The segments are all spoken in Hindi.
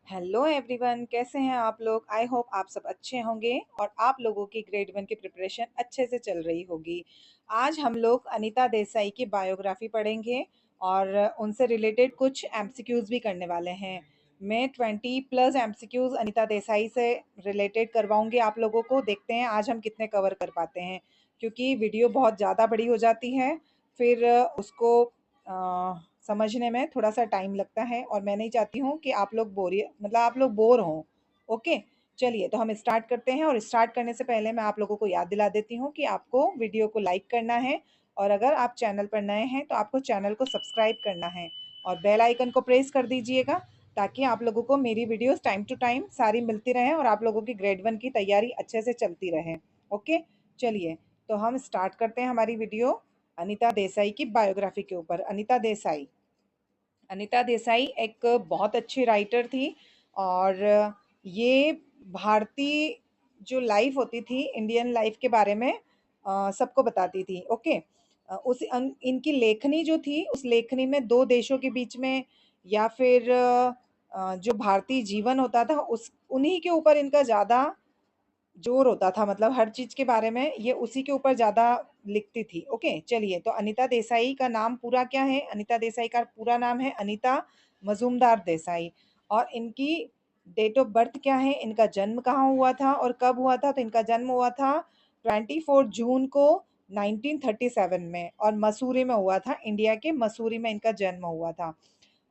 हेलो एवरीवन, कैसे हैं आप लोग। आई होप आप सब अच्छे होंगे और आप लोगों की ग्रेड वन की प्रिपरेशन अच्छे से चल रही होगी। आज हम लोग अनीता देसाई की बायोग्राफी पढ़ेंगे और उनसे रिलेटेड कुछ एमसीक्यूज भी करने वाले हैं। मैं 20+ एमसीक्यूज अनीता देसाई से रिलेटेड करवाऊंगी आप लोगों को। देखते हैं आज हम कितने कवर कर पाते हैं, क्योंकि वीडियो बहुत ज़्यादा बड़ी हो जाती है, फिर उसको समझने में थोड़ा सा टाइम लगता है और मैं नहीं चाहती हूँ कि आप लोग आप लोग बोर हों। ओके, चलिए तो हम स्टार्ट करते हैं। और स्टार्ट करने से पहले मैं आप लोगों को याद दिला देती हूँ कि आपको वीडियो को लाइक करना है और अगर आप चैनल पर नए हैं तो आपको चैनल को सब्सक्राइब करना है और बेल आइकन को प्रेस कर दीजिएगा, ताकि आप लोगों को मेरी वीडियोस टाइम टू टाइम सारी मिलती रहें और आप लोगों की ग्रेड वन की तैयारी अच्छे से चलती रहे। ओके, चलिए तो हम स्टार्ट करते हैं हमारी वीडियो अनीता देसाई की बायोग्राफी के ऊपर। अनीता देसाई एक बहुत अच्छी राइटर थी और ये भारतीय जो लाइफ होती थी, इंडियन लाइफ के बारे में सबको बताती थी। ओके, इनकी लेखनी जो थी, उस लेखनी में दो देशों के बीच में या फिर जो भारतीय जीवन होता था उस उन्हीं के ऊपर इनका ज़्यादा जोर होता था। मतलब हर चीज के बारे में ये उसी के ऊपर ज्यादा लिखती थी। ओके, चलिए तो अनीता देसाई का नाम पूरा क्या है। अनीता देसाई का पूरा नाम है अनीता मजूमदार देसाई। और इनकी डेट ऑफ बर्थ क्या है, इनका जन्म कहाँ हुआ था और कब हुआ था। तो इनका जन्म हुआ था 24 जून को 1937 में और मसूरी में हुआ था। इंडिया के मसूरी में इनका जन्म हुआ था।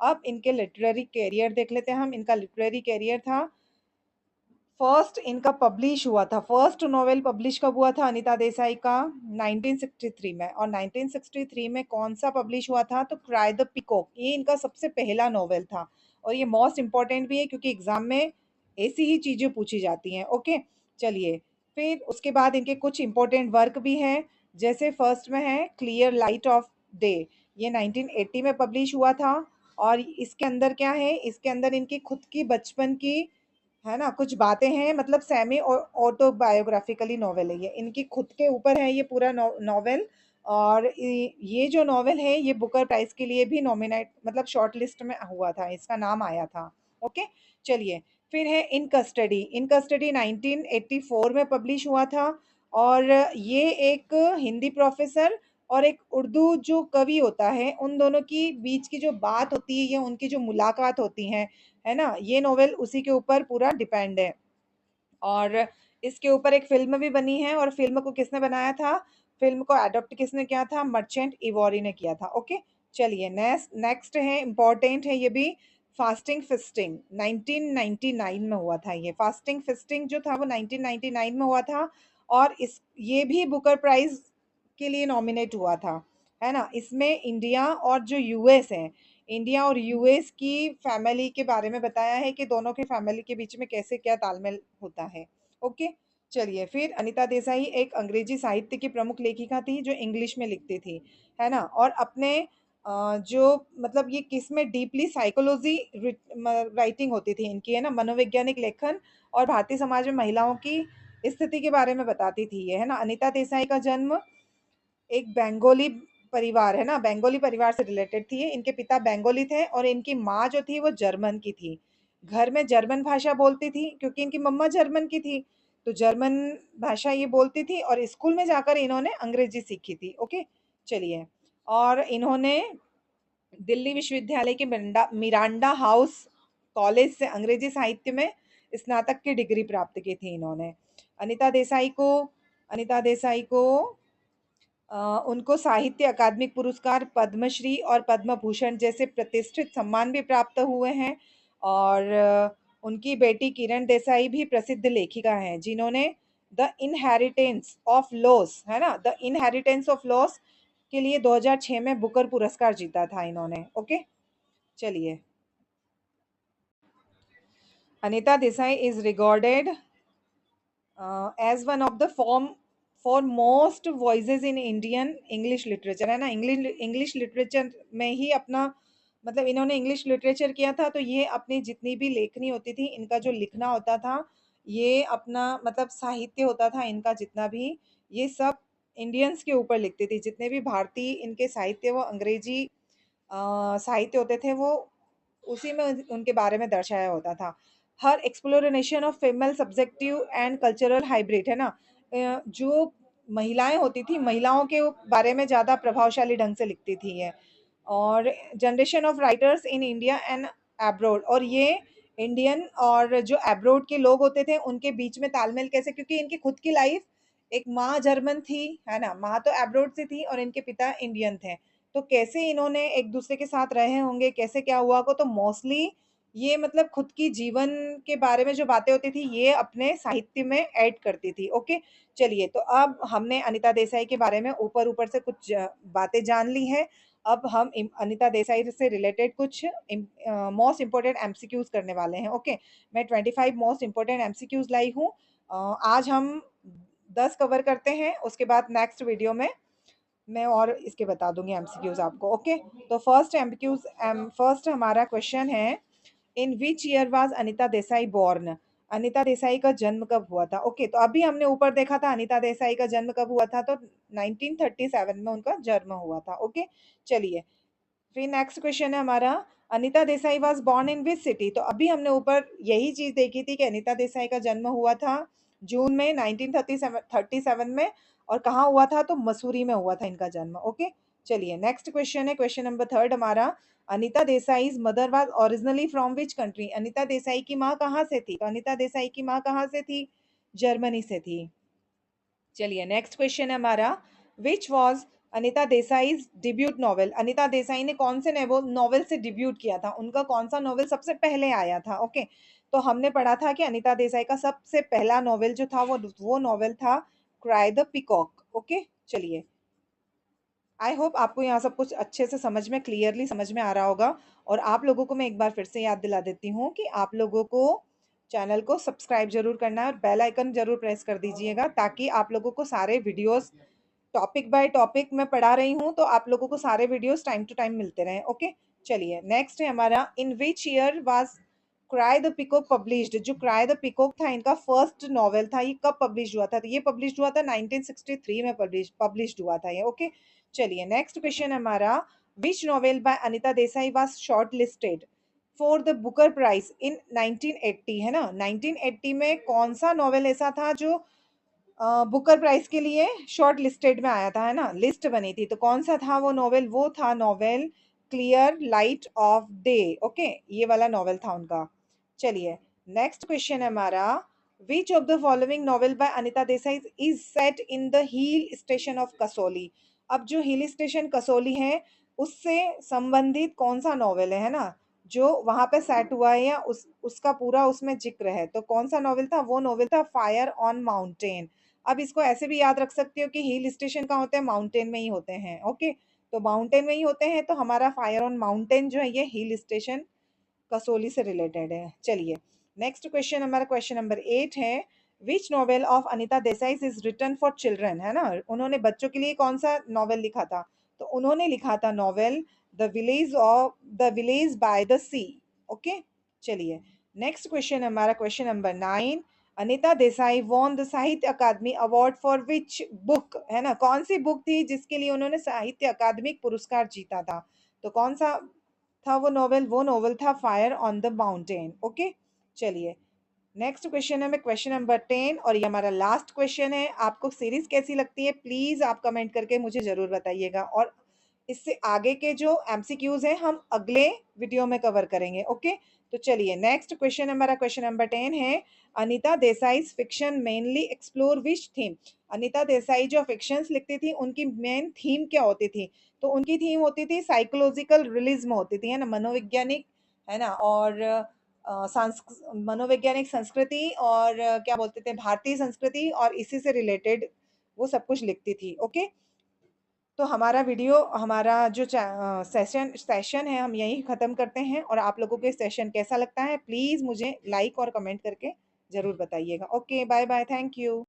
अब इनके लिटरेरी कैरियर देख लेते हैं हम। इनका लिटरेरी कैरियर था, फर्स्ट इनका पब्लिश हुआ था, फर्स्ट नोवेल पब्लिश कब हुआ था अनीता देसाई का, 1963 में। और 1963 में कौन सा पब्लिश हुआ था, तो क्राई द पिकॉक, ये इनका सबसे पहला नोवेल था। और ये मोस्ट इम्पॉर्टेंट भी है क्योंकि एग्जाम में ऐसी ही चीजें पूछी जाती हैं। ओके, चलिए फिर उसके बाद इनके कुछ इंपॉर्टेंट वर्क भी हैं। जैसे फर्स्ट में है क्लियर लाइट ऑफ डे, ये 1980 में पब्लिश हुआ था। और इसके अंदर क्या है, इसके अंदर इनकी खुद की बचपन की, है ना, कुछ बातें हैं। मतलब सेमी ऑटोबायोग्राफिकली नॉवेल है ये, इनकी खुद के ऊपर है ये पूरा नॉवेल। और ये जो नॉवेल है ये बुकर प्राइज के लिए भी नॉमिनेट, मतलब शॉर्ट लिस्ट में हुआ था, इसका नाम आया था। ओके, चलिए फिर है इन कस्टडी। इन कस्टडी 1984 में पब्लिश हुआ था। और ये एक हिंदी प्रोफेसर और एक उर्दू जो कवि होता है, उन दोनों की बीच की जो बात होती है या उनकी जो मुलाकात होती है, है ना, ये नोवेल उसी के ऊपर पूरा डिपेंड है। और इसके ऊपर एक फिल्म भी बनी है। और फिल्म को किसने बनाया था, फिल्म को अडॉप्ट किसने किया था, मर्चेंट इवोरी ने किया था। ओके, चलिए नेक्स्ट नेक्स्ट है, इम्पोर्टेंट है ये भी, फास्टिंग फिस्टिंग 1999 में हुआ था। ये फास्टिंग फिस्टिंग जो था वो 1999 में हुआ था। और इस ये भी बुकर प्राइज के लिए नॉमिनेट हुआ था, है ना। इसमें इंडिया और जो यूएस है, इंडिया और यूएस की फैमिली के बारे में बताया है कि दोनों के फैमिली के बीच में कैसे क्या तालमेल होता है। ओके, चलिए फिर अनीता देसाई एक अंग्रेजी साहित्य की प्रमुख लेखिका थी जो इंग्लिश में लिखती थी, है ना। और अपने जो मतलब ये किस में डीपली साइकोलॉजी राइटिंग होती थी इनकी, है ना, मनोवैज्ञानिक लेखन और भारतीय समाज में महिलाओं की स्थिति के बारे में बताती थी ये, है ना। अनीता देसाई का जन्म एक बंगाली परिवार, है ना, बंगाली परिवार से रिलेटेड थी ये। इनके पिता बंगाली थे और इनकी माँ जो थी वो जर्मन की थी। घर में जर्मन भाषा बोलती थी क्योंकि इनकी मम्मा जर्मन की थी, तो जर्मन भाषा ये बोलती थी। और स्कूल में जाकर इन्होंने अंग्रेजी सीखी थी। ओके, चलिए। और इन्होंने दिल्ली विश्वविद्यालय के मिरांडा हाउस कॉलेज से अंग्रेजी साहित्य में स्नातक की डिग्री प्राप्त की थी इन्होंने। अनीता देसाई को अनीता देसाई को उनको साहित्य अकादमिक पुरस्कार, पद्मश्री और पद्म भूषण जैसे प्रतिष्ठित सम्मान भी प्राप्त हुए हैं। और उनकी बेटी किरण देसाई भी प्रसिद्ध लेखिका हैं जिन्होंने द इनहेरिटेंस ऑफ लॉस, है ना, द इनहेरिटेंस ऑफ लॉस के लिए 2006 में बुकर पुरस्कार जीता था इन्होंने। ओके, चलिए। Anita Desai is recorded as one of the foremost voices in Indian English literature, है ना। इंग्लिश लिटरेचर में ही अपना, मतलब इन्होंने इंग्लिश लिटरेचर किया था, तो ये अपनी जितनी भी लेखनी होती थी, इनका जो लिखना होता था, ये अपना मतलब साहित्य होता था इनका जितना भी, ये सब इंडियंस के ऊपर लिखती थी। जितने भी भारतीय इनके साहित्य वो अंग्रेजी साहित्य होते थे, वो उसी में उनके बारे में दर्शाया होता था। Her exploration of female subjective and cultural hybrid, है ना, जो महिलाएं होती थी, महिलाओं के बारे में ज़्यादा प्रभावशाली ढंग से लिखती थी ये। और generation of writers in India and abroad, और ये इंडियन और जो एब्रोड के लोग होते थे उनके बीच में तालमेल कैसे, क्योंकि इनकी खुद की लाइफ, एक माँ जर्मन थी, है ना, माँ तो एब्रोड से थी और इनके पिता इंडियन थे, तो कैसे इन्होंने एक दूसरे के साथ रहे होंगे, कैसे क्या हुआ को, तो मोस्टली ये मतलब खुद की जीवन के बारे में जो बातें होती थी ये अपने साहित्य में ऐड करती थी। ओके, चलिए, तो अब हमने अनीता देसाई के बारे में ऊपर ऊपर से कुछ बातें जान ली हैं। अब हम अनीता देसाई से रिलेटेड कुछ मोस्ट इम्पोर्टेंट एमसीक्यूज करने वाले हैं। ओके, मैं 25 मोस्ट इम्पोर्टेंट एमसीक्यूज लाई हूँ। आज हम 10 कवर करते हैं, उसके बाद नेक्स्ट वीडियो में मैं और इसके बता दूंगी एमसीक्यूज आपको। ओके, तो फर्स्ट हमारा क्वेश्चन है, in which year was Anita Desai born? Anita Desai का जन्म कब हुआ था? ओके, तो अभी हमने ऊपर देखा था अनीता देसाई का जन्म कब हुआ था, तो 1937 में उनका जन्म हुआ था। ओके, चलिए, फिर नेक्स्ट क्वेश्चन है हमारा, Anita Desai was born in which city? तो अभी हमने ऊपर यही चीज देखी थी कि अनीता देसाई का जन्म हुआ था जून में 1937 में, और कहाँ हुआ था, तो मसूरी में हुआ था इनका जन्म। ओके, चलिए, नेक्स्ट क्वेश्चन है, क्वेश्चन नंबर 3 हमारा, Anita Desai mother was originally from which country? Anita Desai की माँ कहाँ से थी? तो अनीता देसाई की माँ कहाँ से थी? जर्मनी से थी। चलिए, नेक्स्ट क्वेश्चन है हमारा, which was Anita Desai debut novel? Anita Desai ने कौन से नॉवेल से डिब्यूट किया था, उनका कौन सा नॉवेल सबसे पहले आया था? ओके, तो हमने पढ़ा था कि अनीता देसाई का सबसे पहला नॉवेल जो था वो नॉवेल था क्राई द पिकॉक। ओके, चलिए, आई होप आपको यहाँ सब कुछ अच्छे से समझ में, क्लियरली समझ में आ रहा होगा। और आप लोगों को मैं एक बार फिर से याद दिला देती हूँ कि आप लोगों को चैनल को सब्सक्राइब जरूर करना है और बेल आइकन जरूर प्रेस कर दीजिएगा, ताकि आप लोगों को सारे वीडियोस टॉपिक बाय टॉपिक मैं पढ़ा रही हूँ, तो आप लोगों को सारे वीडियोस टाइम टू टाइम मिलते रहे। ओके, चलिए, नेक्स्ट है हमारा, in which year was cry the peacock published? जो क्राई द पिकॉक था इनका फर्स्ट नॉवेल था, ये कब पब्लिश हुआ था? तो ये पब्लिश हुआ था 1963 में पब्लिश हुआ था ये। ओके, चलिए, नेक्स्ट क्वेश्चन हमारा, which novel by Anita Desai was shortlisted for the Booker prize in 1980? है ना, 1980 में कौन सा नॉवेल ऐसा था जो बुकर प्राइज के लिए शॉर्ट लिस्टेड में आया था, है ना, लिस्ट बनी थी, तो कौन सा था वो नॉवेल? वो था novel clear light of day. Okay, ये वाला नॉवेल था उनका। चलिए, नेक्स्ट क्वेश्चन है हमारा, which of the following novel by Anita Desai is set in the hill station of Kasauli? अब जो हिल स्टेशन कसोली है उससे संबंधित कौन सा नॉवेल है ना, जो वहां पे सेट हुआ है, या उसका पूरा उसमें जिक्र है, तो कौन सा नॉवेल था? वो नॉवेल था फायर ऑन माउंटेन। अब इसको ऐसे भी याद रख सकते हो कि हिल स्टेशन कहाँ होते हैं? माउंटेन में ही होते हैं। ओके, तो माउंटेन में ही होते हैं, तो हमारा फायर ऑन माउंटेन जो है ये हिल स्टेशन कसोली से रिलेटेड है। चलिए, नेक्स्ट क्वेश्चन हमारा क्वेश्चन नंबर 8 है, which novel of Anita Desai is written for children? है ना, उन्होंने बच्चों के लिए कौन सा नॉवेल लिखा था? तो उन्होंने लिखा था novel the village by the sea. Okay, चलिए, नेक्स्ट क्वेश्चन हमारा question number 9, Anita Desai won the Sahitya Akademi award for which book? है ना, कौन सी बुक थी जिसके लिए उन्होंने साहित्य अकादमी पुरस्कार जीता था? तो कौन सा था वो नॉवेल था fire on the mountain. Okay, चलिए, नेक्स्ट क्वेश्चन है मैं क्वेश्चन नंबर 10, और ये हमारा लास्ट क्वेश्चन है। आपको सीरीज कैसी लगती है प्लीज आप कमेंट करके मुझे जरूर बताइएगा, और इससे आगे के जो एमसीक्यूज हैं हम अगले वीडियो में कवर करेंगे। ओके, तो चलिए, नेक्स्ट क्वेश्चन हमारा क्वेश्चन नंबर 10 है, Anita Desai fiction mainly explore which theme? Anita Desai जो फिक्शंस लिखती थी उनकी मेन थीम क्या होती थी? तो उनकी थीम होती थी साइकोलॉजिकल रियलिज्म होती थी, है ना, मनोवैज्ञानिक, है ना, और मनोवैज्ञानिक संस्कृति, और क्या बोलते थे, भारतीय संस्कृति, और इसी से रिलेटेड वो सब कुछ लिखती थी। ओके, तो हमारा जो सेशन है हम यहीं ख़त्म करते हैं, और आप लोगों के सेशन कैसा लगता है प्लीज़ मुझे लाइक और कमेंट करके ज़रूर बताइएगा। Okay, bye bye, thank you.